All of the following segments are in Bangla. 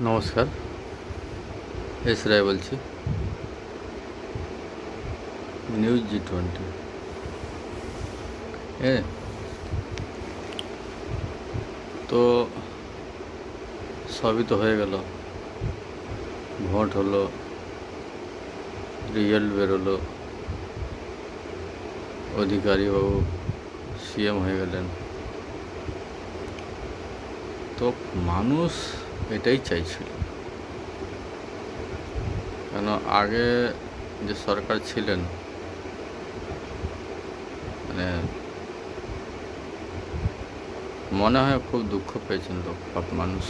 নমস্কার, এস রায় বলছি। নিউজ G20 তো সবই তো হয়ে গেল। ভোট হলো, রেজাল্ট বেরোলো, অধিকারী বাবু সিএম হয়ে গেলেন। তো মানুষ এটাই চাইছিল, কেন আগে যে সরকার ছিলেন, মানে মনে হয় খুব দুঃখ পেয়েছেন লোক মানুষ।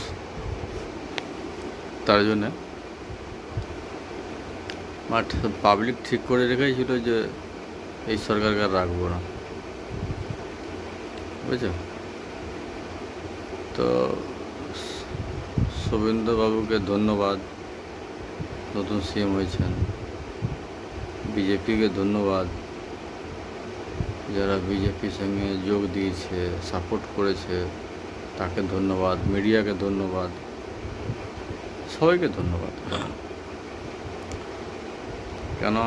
তার জন্যে পাবলিক ঠিক করে রেখেছিল যে এই সরকারকে আর রাখবো না, বুঝছো? তো শুভেন্দুবাবুকে ধন্যবাদ, নতুন সিএম হয়েছেন। বিজেপিকে ধন্যবাদ, যারা বিজেপির সঙ্গে যোগ দিয়েছে, সাপোর্ট করেছে, তাকে ধন্যবাদ। মিডিয়াকে ধন্যবাদ, সবাইকে ধন্যবাদ। কেন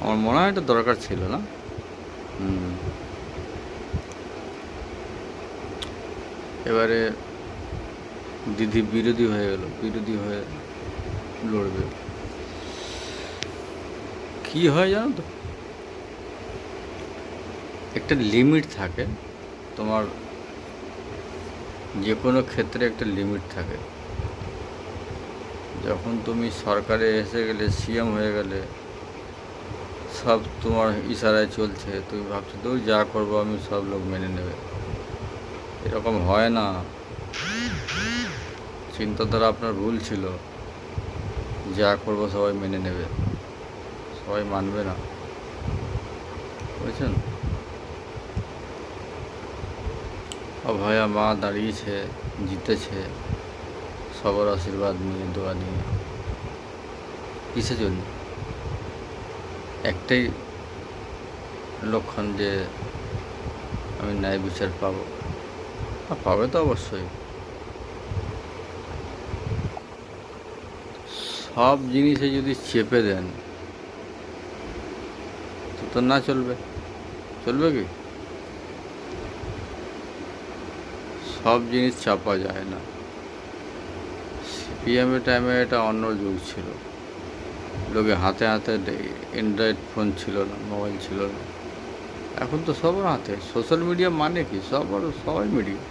আমার মনে হয় এটা দরকার ছিল না। এবারে দিদি বিরোধী হয়ে গেল, বিরোধী হয়ে লড়বে। কি হয় জানো তো, একটা লিমিট থাকে তোমার, যে কোনো ক্ষেত্রে একটা লিমিট থাকে। যখন তুমি সরকারে এসে গেলে, সিএম হয়ে গেলে, সব তোমার ইশারায় চলছে, তুমি ভাবছো তো যা করবো আমি সব লোক মেনে নেবে। এরকম হয় না। চিন্তাধারা আপনার ভুল ছিল। যা করবো সবাই মেনে নেবে, সবাই মানবে না, বুঝছেন? অভয়া মা দাঁড়িয়েছে, জিতেছে, সবার আশীর্বাদ নিয়ে, দোয়া নিয়ে। কিসের জন্য? একটাই লক্ষণ যে আমি ন্যায় বিচার পাবো। পাবে তো অবশ্যই। সব জিনিসে যদি চেপে দেন তো না চলবে। চলবে কি? সব জিনিস চাপা যায় না। সিপিএমের টাইমে এটা অন্য যুগ ছিল। লোকে হাতে হাতে অ্যান্ড্রয়েড ফোন ছিল না, মোবাইল ছিল না। এখন তো সবার হাতে। সোশ্যাল মিডিয়া মানে কি? সবাই মিডিয়া।